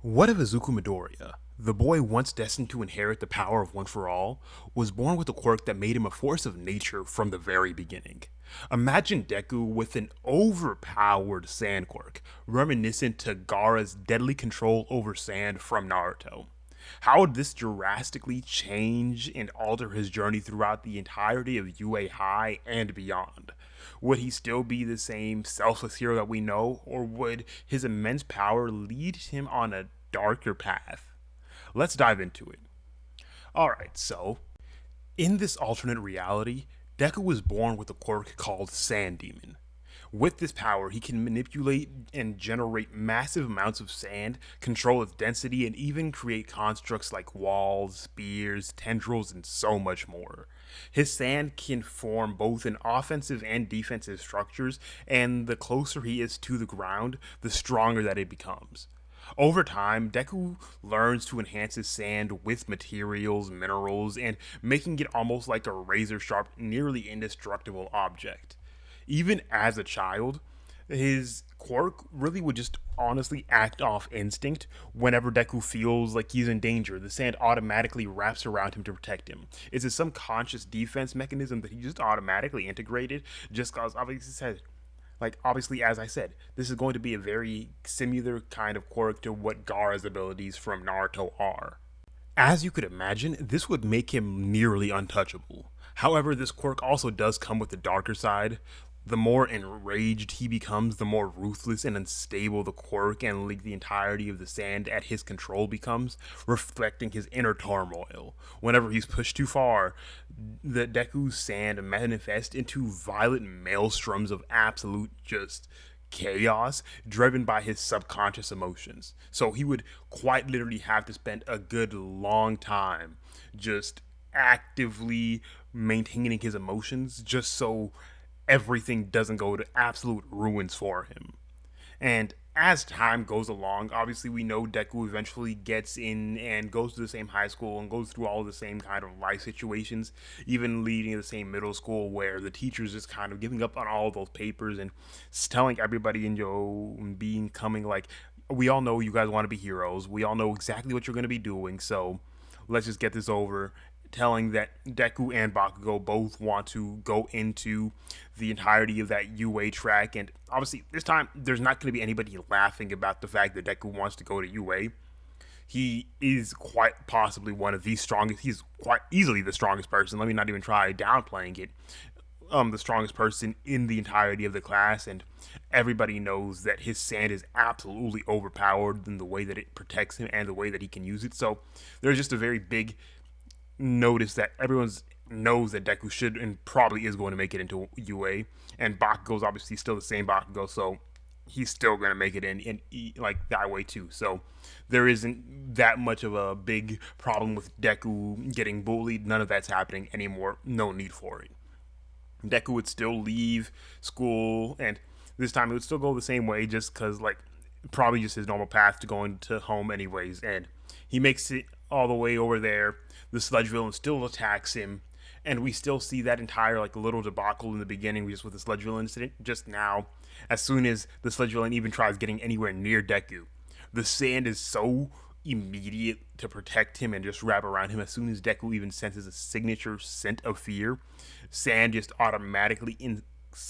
What if Izuku Midoriya, the boy once destined to inherit the power of One for All, was born with a quirk that made him a force of nature from the very beginning? Imagine Deku with an overpowered Sand Quirk, reminiscent to Gaara's deadly control over sand from Naruto. How would this drastically change and alter his journey throughout the entirety of UA High and beyond? Would he still be the same selfless hero that we know, or would his immense power lead him on a darker path? Let's dive into it. Alright, so, in this alternate reality, Deku was born with a quirk called Sand Demon. With this power, he can manipulate and generate massive amounts of sand, control its density, and even create constructs like walls, spears, tendrils, and so much more. His sand can form both in offensive and defensive structures, and the closer he is to the ground, the stronger that it becomes. Over time, Deku learns to enhance his sand with materials, minerals, and making it almost like a razor sharp, nearly indestructible object. Even as a child, his quirk really would just honestly act off instinct. Whenever Deku feels like he's in danger, the sand automatically wraps around him to protect him. It's a subconscious defense mechanism that he just automatically integrated, just cause obviously, as I said, this is going to be a very similar kind of quirk to what Gaara's abilities from Naruto are. As you could imagine, this would make him nearly untouchable. However, this quirk also does come with the darker side. The more enraged he becomes, the more ruthless and unstable the quirk and the entirety of the sand at his control becomes, reflecting his inner turmoil. Whenever he's pushed too far, the Deku's sand manifests into violent maelstroms of absolute just chaos driven by his subconscious emotions. So he would quite literally have to spend a good long time just actively maintaining his emotions just so everything doesn't go to absolute ruins for him. And as time goes along, obviously we know Deku eventually gets in and goes to the same high school and goes through all the same kind of life situations, even leading to the same middle school where the teacher's just kind of giving up on all of those papers and telling everybody in being coming like, we all know you guys want to be heroes. We all know exactly what you're going to be doing. So let's just get this over, telling that Deku and Bakugo both want to go into the entirety of that UA track. And obviously, this time, there's not going to be anybody laughing about the fact that Deku wants to go to UA. He is quite possibly one of the strongest, he's quite easily the strongest person. Let me not even try downplaying it. The strongest person in the entirety of the class, and everybody knows that his sand is absolutely overpowered in the way that it protects him and the way that he can use it. So there's just a very big notice that everyone knows that Deku should and probably is going to make it into UA, and Bakugo's obviously still the same Bakugo, so he's still going to make it in like that way too. So there isn't that much of a big problem with Deku getting bullied. None of that's happening anymore. No need for it. Deku would still leave school, and this time it would still go the same way, just because like probably just his normal path to going to home anyways, and he makes it all the way over there. The sludge villain still attacks him, and we still see that entire like little debacle in the beginning just with the sludge villain incident just now. As soon as the sludge villain even tries getting anywhere near Deku, the sand is so immediate to protect him and just wrap around him. As soon as Deku even senses a signature scent of fear, sand just automatically in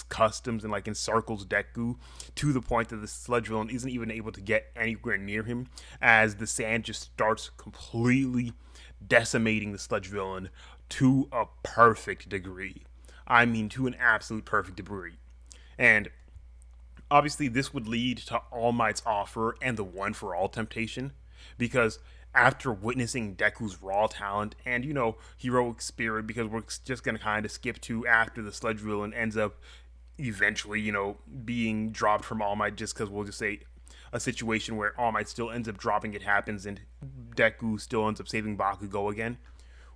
customs and like encircles Deku to the point that the sludge villain isn't even able to get anywhere near him, as the sand just starts completely decimating the sludge villain to a perfect degree. I mean, to an absolute perfect degree. And obviously, this would lead to All Might's offer and the One for All temptation, because after witnessing Deku's raw talent and, heroic spirit, because we're just going to kind of skip to after the sludge villain ends up eventually, being dropped from All Might, just because we'll just say a situation where All Might still ends up dropping, it happens, and Deku still ends up saving Bakugo again.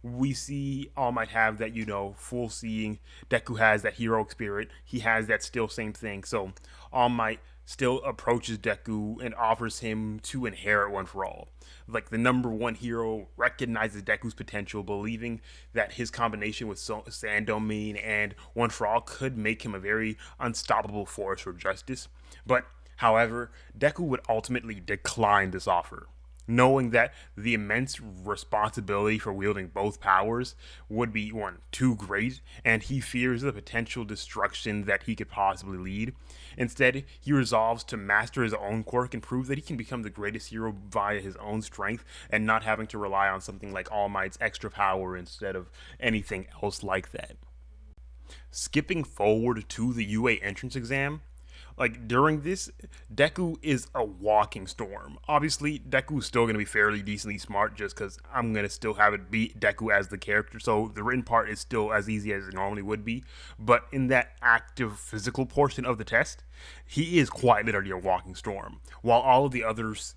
We see All Might have that, full seeing. Deku has that heroic spirit. He has that still same thing. So All Might still approaches Deku and offers him to inherit One for All. Like the number one hero recognizes Deku's potential, believing that his combination with Sand Domain and One for All could make him a very unstoppable force for justice. But however, Deku would ultimately decline this offer. knowing that the immense responsibility for wielding both powers would be one too great, and he fears the potential destruction that he could possibly lead. Instead, he resolves to master his own quirk and prove that he can become the greatest hero via his own strength and not having to rely on something like All Might's extra power instead of anything else like that. Skipping forward to the UA entrance exam, like during this, Deku is a walking storm. Obviously, Deku's still going to be fairly decently smart just because I'm going to still have it be Deku as the character, so the written part is still as easy as it normally would be. But in that active physical portion of the test, he is quite literally a walking storm. While all of the others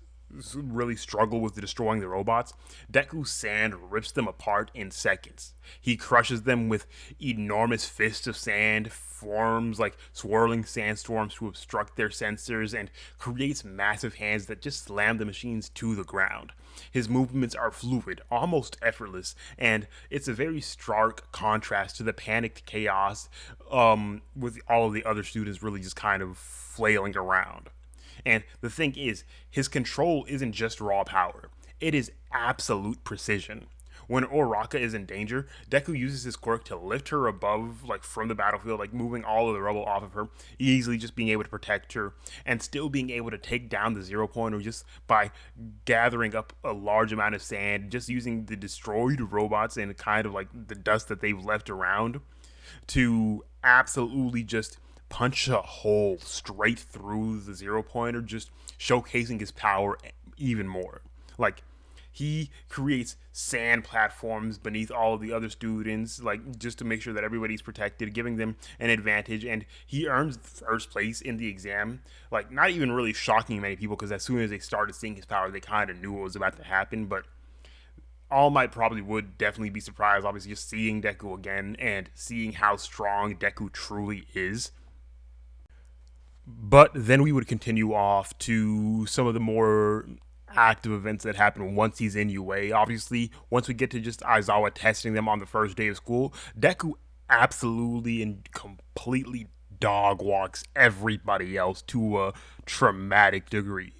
really struggle with destroying the robots, Deku's sand rips them apart in seconds. He crushes them with enormous fists of sand, forms like swirling sandstorms to obstruct their sensors, and creates massive hands that just slam the machines to the ground. His movements are fluid, almost effortless, and it's a very stark contrast to the panicked chaos with all of the other students really just kind of flailing around. And the thing is, his control isn't just raw power, it is absolute precision. When Uraraka is in danger, Deku uses his quirk to lift her above, like from the battlefield, like moving all of the rubble off of her, easily just being able to protect her, and still being able to take down the zero pointer just by gathering up a large amount of sand, just using the destroyed robots and kind of like the dust that they've left around to absolutely just punch a hole straight through the zero pointer, just showcasing his power even more. Like, he creates sand platforms beneath all of the other students, like just to make sure that everybody's protected, giving them an advantage. And he earns first place in the exam, like not even really shocking many people because as soon as they started seeing his power, they kind of knew what was about to happen. But All Might probably would definitely be surprised, obviously, just seeing Deku again and seeing how strong Deku truly is. But then we would continue off to some of the more active events that happen once he's in UA. Obviously, once we get to just Aizawa testing them on the first day of school, Deku absolutely and completely dog walks everybody else to a traumatic degree.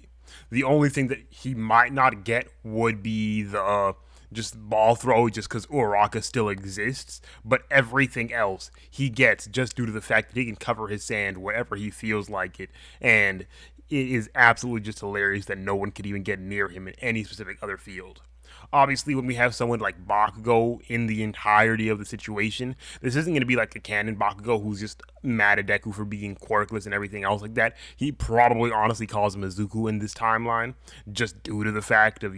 The only thing that he might not get would be the just ball throw just because Uraraka still exists, but everything else he gets just due to the fact that he can cover his sand wherever he feels like it, and it is absolutely just hilarious that no one could even get near him in any specific other field. Obviously, when we have someone like Bakugo in the entirety of the situation, this isn't going to be like a canon Bakugo who's just mad at Deku for being quirkless and everything else like that. He probably honestly calls him Izuku in this timeline, just due to the fact of,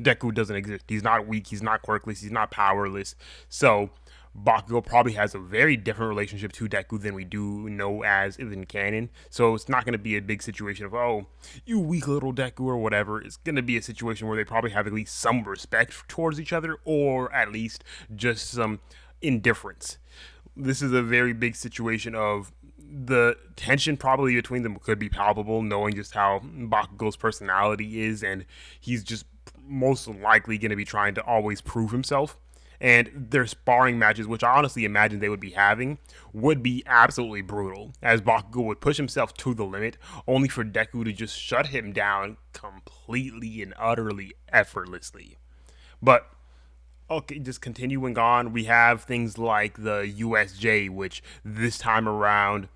Deku doesn't exist. He's not weak, he's not quirkless, he's not powerless. So Bakugo probably has a very different relationship to Deku than we do know as in canon. So it's not going to be a big situation of, oh, you weak little Deku or whatever. It's going to be a situation where they probably have at least some respect towards each other or at least just some indifference. This is a very big situation of the tension probably between them could be palpable, knowing just how Bakugo's personality is, and he's just most likely going to be trying to always prove himself. And their sparring matches, which I honestly imagine they would be having, would be absolutely brutal, as Bakugo would push himself to the limit, only for Deku to just shut him down completely and utterly effortlessly. But okay, just continuing on, we have things like the USJ, which this time around,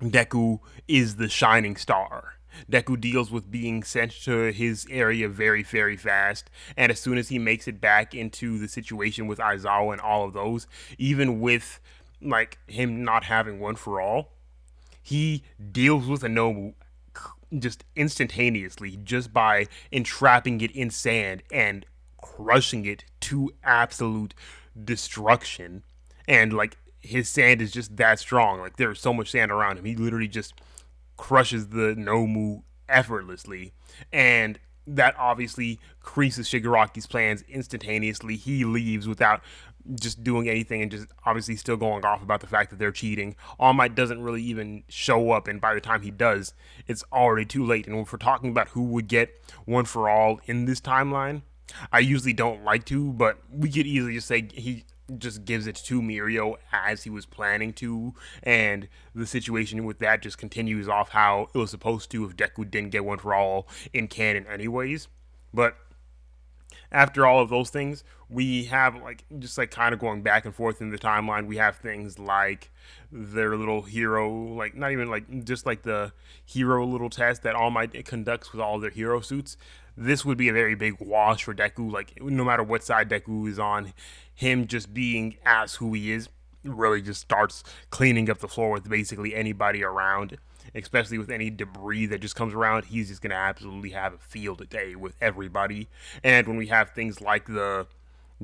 Deku is the shining star. Deku deals with being sent to his area very, very fast, and as soon as he makes it back into the situation with Aizawa and all of those, even with like him not having one for all, he deals with a Nobu just instantaneously just by entrapping it in sand and crushing it to absolute destruction. And like his sand is just that strong. Like there's so much sand around him. He literally just crushes the Nomu effortlessly. And that obviously creases Shigaraki's plans instantaneously. He leaves without just doing anything and just obviously still going off about the fact that they're cheating. All Might doesn't really even show up, and by the time he does, it's already too late. And if we're talking about who would get one for all in this timeline, I usually don't like to, but we could easily just say he just gives it to Mirio as he was planning to, and the situation with that just continues off how it was supposed to if Deku didn't get one for all in canon anyways. But after all of those things, we have like just like kind of going back and forth in the timeline. We have things like their little hero, like not even like just like the hero little test that All Might conducts with all their hero suits. This would be a very big wash for Deku. Like no matter what side Deku is on, him just being as who he is really just starts cleaning up the floor with basically anybody around, especially with any debris that just comes around. He's just going to absolutely have a field day with everybody. And when we have things like the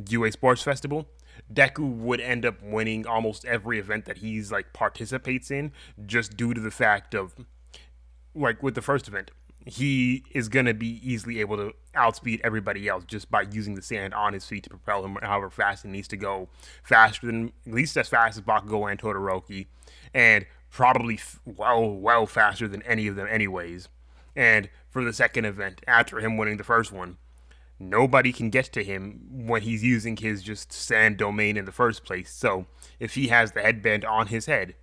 UA Sports Festival, Deku would end up winning almost every event that he's like participates in just due to the fact of like with the first event, he is going to be easily able to outspeed everybody else just by using the sand on his feet to propel him however fast he needs to go. Faster than, at least as fast as Bakugo and Todoroki, and probably well faster than any of them anyways. And for the second event, after him winning the first one, nobody can get to him when he's using his just sand domain in the first place. So if he has the headband on his head,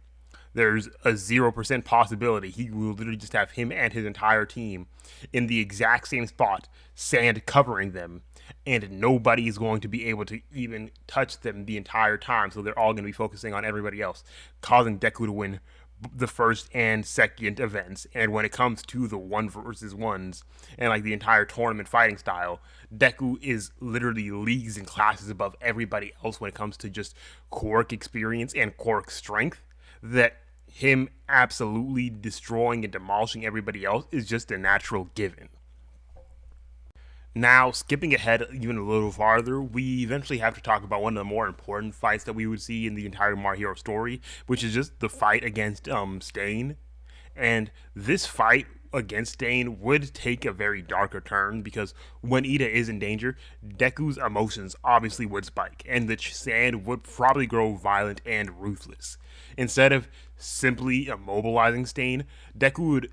there's a 0% possibility he will literally just have him and his entire team in the exact same spot, sand covering them, and nobody is going to be able to even touch them the entire time. So they're all going to be focusing on everybody else, causing Deku to win the first and second events. And when it comes to the one versus ones and like the entire tournament fighting style, Deku is literally leagues and classes above everybody else when it comes to just quirk experience and quirk strength, that him absolutely destroying and demolishing everybody else is just a natural given. Now, skipping ahead even a little farther, we eventually have to talk about one of the more important fights that we would see in the entire My Hero story, which is just the fight against Stain. And this fight against Stain would take a very darker turn because when Ida is in danger, Deku's emotions obviously would spike, and the sand would probably grow violent and ruthless. Instead of simply immobilizing Stain, Deku would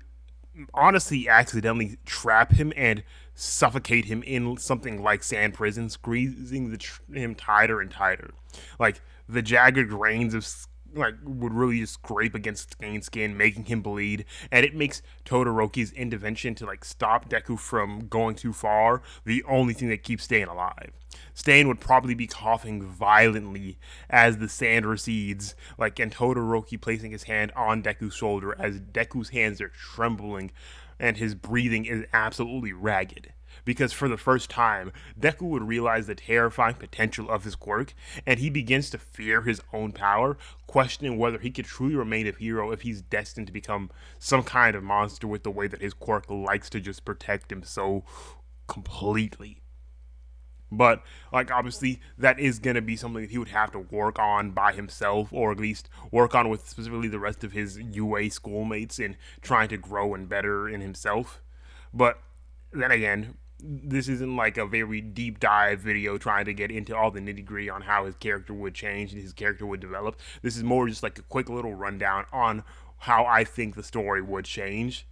honestly accidentally trap him and suffocate him in something like sand prison, squeezing him tighter and tighter. Like the jagged grains of like would really just scrape against Stain's skin, making him bleed, and it makes Todoroki's intervention to like stop Deku from going too far the only thing that keeps Stain alive. Stain would probably be coughing violently as the sand recedes, like and Todoroki placing his hand on Deku's shoulder as Deku's hands are trembling and his breathing is absolutely ragged. Because for the first time, Deku would realize the terrifying potential of his quirk, and he begins to fear his own power, questioning whether he could truly remain a hero if he's destined to become some kind of monster with the way that his quirk likes to just protect him so completely. But like obviously that is gonna be something that he would have to work on by himself, or at least work on with specifically the rest of his UA schoolmates in trying to grow and better in himself. But then again, this isn't like a very deep dive video trying to get into all the nitty gritty on how his character would change and his character would develop. This is more just like a quick little rundown on how I think the story would change.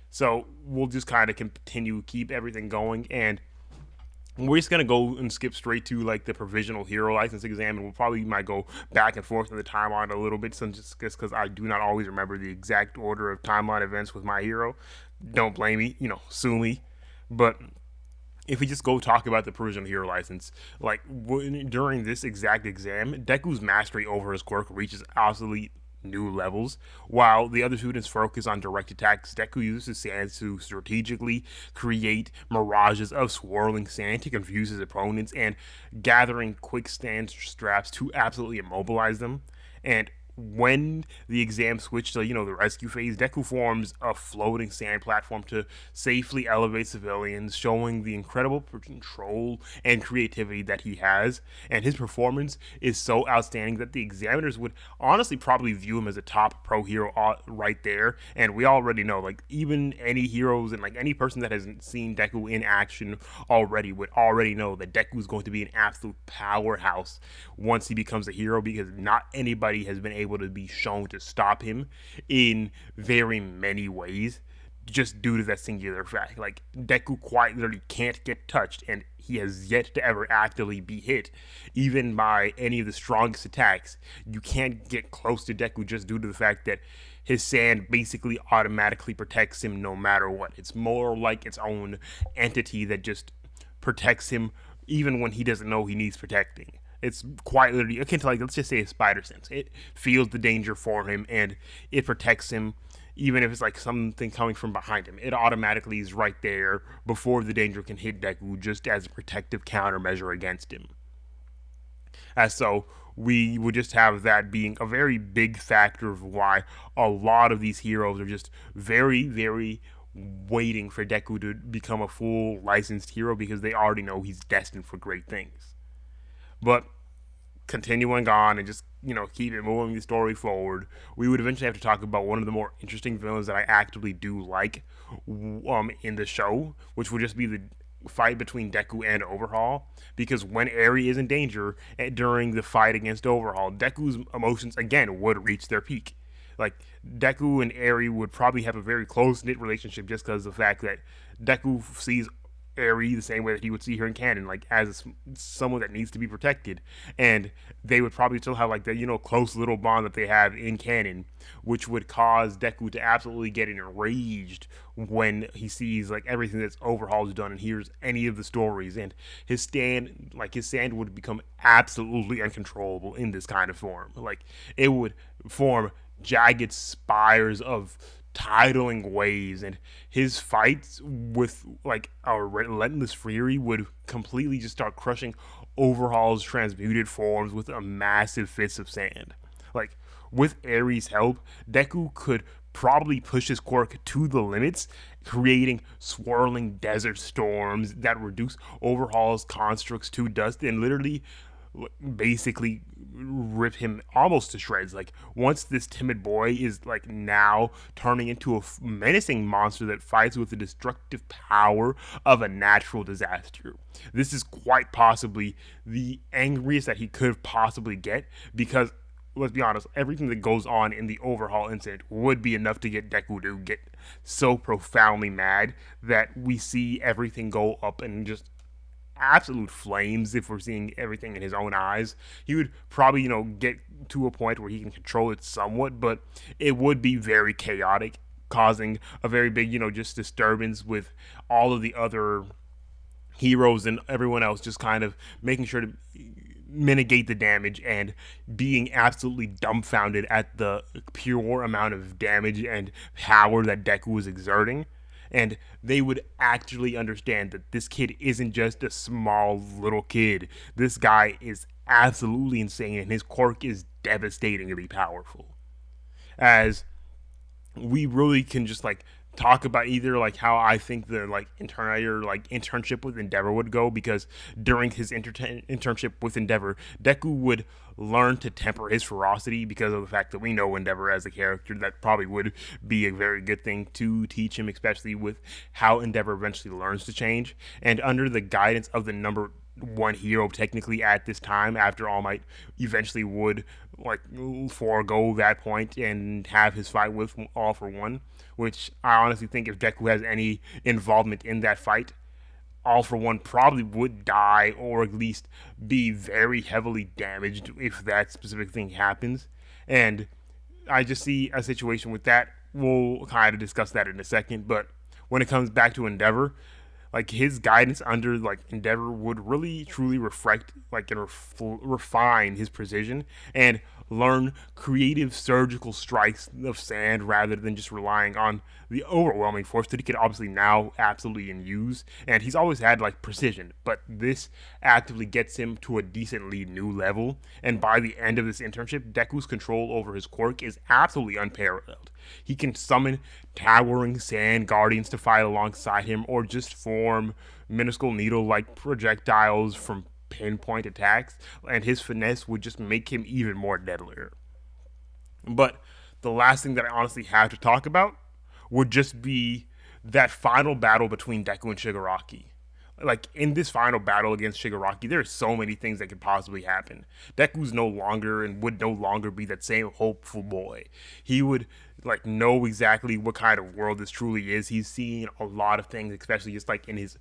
So we'll just kind of continue, keep everything going, and we're just gonna go and skip straight to like the provisional hero license exam, and we'll probably might go back and forth in the timeline a little bit, so just because I do not always remember the exact order of timeline events with my hero. Don't blame me, sue me. But if we just go talk about the provisional hero license, like during this exact exam, Deku's mastery over his quirk reaches absolutely new levels. While the other students focus on direct attacks, Deku uses sand to strategically create mirages of swirling sand to confuse his opponents and gathering quick stand straps to absolutely immobilize them. And when the exam switched to the rescue phase, Deku forms a floating sand platform to safely elevate civilians, showing the incredible control and creativity that he has. And his performance is so outstanding that the examiners would honestly probably view him as a top pro hero right there. And we already know, like even any heroes and like any person that hasn't seen Deku in action already would already know that Deku is going to be an absolute powerhouse once he becomes a hero, because not anybody has been able to be shown to stop him in very many ways just due to that singular fact. Like Deku quite literally can't get touched, and he has yet to ever actively be hit even by any of the strongest attacks. You can't get close to Deku just due to the fact that his sand basically automatically protects him no matter what. It's more like its own entity that just protects him even when he doesn't know he needs protecting. It's quite literally akin to, like, let's just say a spider sense. It feels the danger for him and it protects him even if it's like something coming from behind him. It automatically is right there before the danger can hit Deku, just as a protective countermeasure against him. As so, we would just have that being a very big factor of why a lot of these heroes are just very, very waiting for Deku to become a full licensed hero because they already know he's destined for great things. But continuing on and just keep it moving the story forward, we would eventually have to talk about one of the more interesting villains that I actively do like in the show, which would just be the fight between Deku and Overhaul. Because when Eri is in danger during the fight against Overhaul, Deku's emotions again would reach their peak. Like, Deku and Eri would probably have a very close knit relationship just because of the fact that Deku sees Eri the same way that he would see her in canon, like as someone that needs to be protected, and they would probably still have like that close little bond that they have in canon, which would cause Deku to absolutely get enraged when he sees like everything that's Overhaul's done and hears any of the stories, and his sand would become absolutely uncontrollable in this kind of form. Like, it would form jagged spires of titling waves, and his fights with like a relentless fury would completely just start crushing Overhaul's transmuted forms with a massive fist of sand. Like, with Eri's help, Deku could probably push his quirk to the limits, creating swirling desert storms that reduce Overhaul's constructs to dust and literally basically rip him almost to shreds. Like, once this timid boy is like now turning into a menacing monster that fights with the destructive power of a natural disaster. This is quite possibly the angriest that he could possibly get, because let's be honest, everything that goes on in the Overhaul incident would be enough to get Deku to get so profoundly mad that we see everything go up and just absolute flames if we're seeing everything in his own eyes. He would probably, get to a point where he can control it somewhat, but it would be very chaotic, causing a very big, just disturbance with all of the other heroes and everyone else just kind of making sure to mitigate the damage and being absolutely dumbfounded at the pure amount of damage and power that Deku was exerting. And they would actually understand that this kid isn't just a small little kid. This guy is absolutely insane, and his quirk is devastatingly powerful. As we really can just like talk about either like how I think the like entire like internship with Endeavor would go, because during his internship with Endeavor, Deku would learn to temper his ferocity because of the fact that we know Endeavor as a character. That probably would be a very good thing to teach him, especially with how Endeavor eventually learns to change. And under the guidance of the number one hero technically at this time, after All Might eventually would like forego that point and have his fight with All for One, which I honestly think if Deku has any involvement in that fight, All for One probably would die or at least be very heavily damaged if that specific thing happens. And I just see a situation with that. We'll kind of discuss that in a second, but when it comes back to Endeavor, like his guidance under like Endeavor would really truly reflect like and refine his precision and learn creative surgical strikes of sand rather than just relying on the overwhelming force that he could obviously now absolutely use. And he's always had like precision, but this actively gets him to a decently new level. And by the end of this internship, Deku's control over his quirk is absolutely unparalleled. He can summon towering sand guardians to fight alongside him, or just form minuscule needle-like projectiles from pinpoint attacks, and his finesse would just make him even more deadlier. But the last thing that I honestly have to talk about would just be that final battle between Deku and Shigaraki. Like, in this final battle against Shigaraki, there are so many things that could possibly happen. Deku's no longer and would no longer be that same hopeful boy. He would like know exactly what kind of world this truly is. He's seen a lot of things, especially just like in his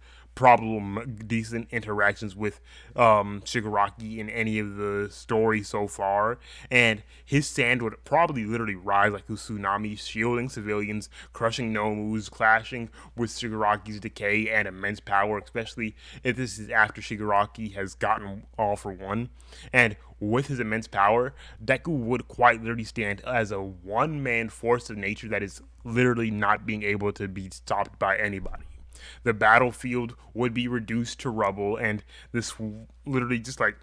decent interactions with Shigaraki in any of the stories so far, and his sand would probably literally rise like a tsunami, shielding civilians, crushing Nomus, clashing with Shigaraki's decay and immense power, especially if this is after Shigaraki has gotten all for one. And with his immense power, Deku would quite literally stand as a one-man force of nature that is literally not being able to be stopped by anybody. The battlefield would be reduced to rubble, and this literally just like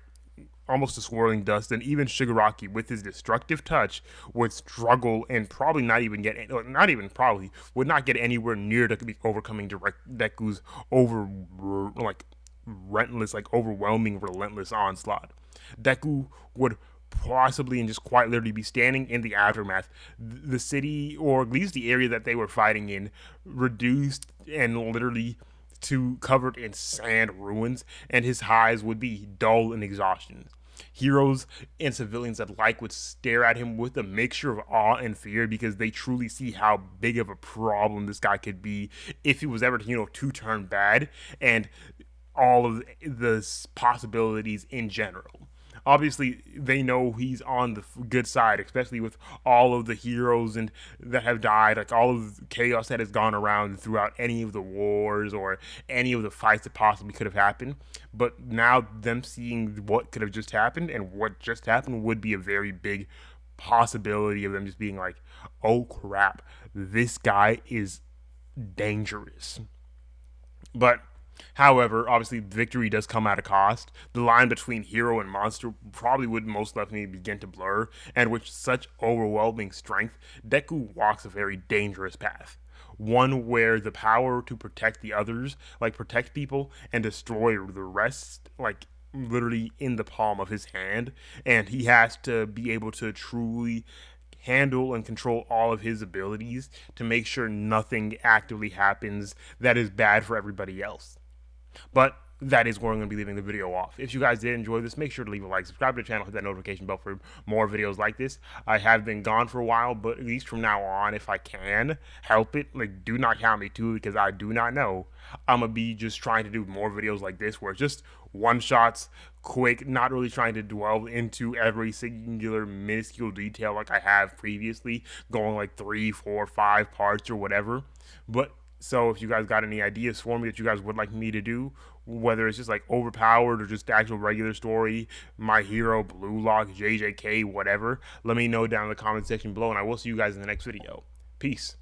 almost a swirling dust, and even Shigaraki, with his destructive touch, would struggle and probably not even get, not even probably, would not get anywhere near to be overcoming Deku's overwhelming, relentless onslaught. Deku would possibly and just quite literally be standing in the aftermath. The city, or at least the area that they were fighting in, reduced and literally to covered in sand ruins, and his highs would be dull and exhaustion. Heroes and civilians alike would stare at him with a mixture of awe and fear because they truly see how big of a problem this guy could be if he was ever to turn bad, and all of the possibilities in general. Obviously, they know he's on the good side, especially with all of the heroes and that have died, like all of the chaos that has gone around throughout any of the wars or any of the fights that possibly could have happened. But now them seeing what could have just happened and what just happened would be a very big possibility of them just being like, "Oh crap, this guy is dangerous." But however, obviously, victory does come at a cost. The line between hero and monster probably would most likely begin to blur, and with such overwhelming strength, Deku walks a very dangerous path. One where the power to protect the others, like protect people and destroy the rest, like literally in the palm of his hand, and he has to be able to truly handle and control all of his abilities to make sure nothing actively happens that is bad for everybody else. But that is where I'm going to be leaving the video off. If you guys did enjoy this, make sure to leave a like, subscribe to the channel, hit that notification bell for more videos like this. I have been gone for a while, but at least from now on, if I can help it, like, do not count me to it because I do not know. I'm going to be just trying to do more videos like this where it's just one-shots, quick, not really trying to dwell into every singular minuscule detail like I have previously, going like 3, 4, 5 parts or whatever. But so if you guys got any ideas for me that you guys would like me to do, whether it's just like Overpowered or just the actual regular story, My Hero, Blue Lock, JJK, whatever, let me know down in the comment section below, and I will see you guys in the next video. Peace.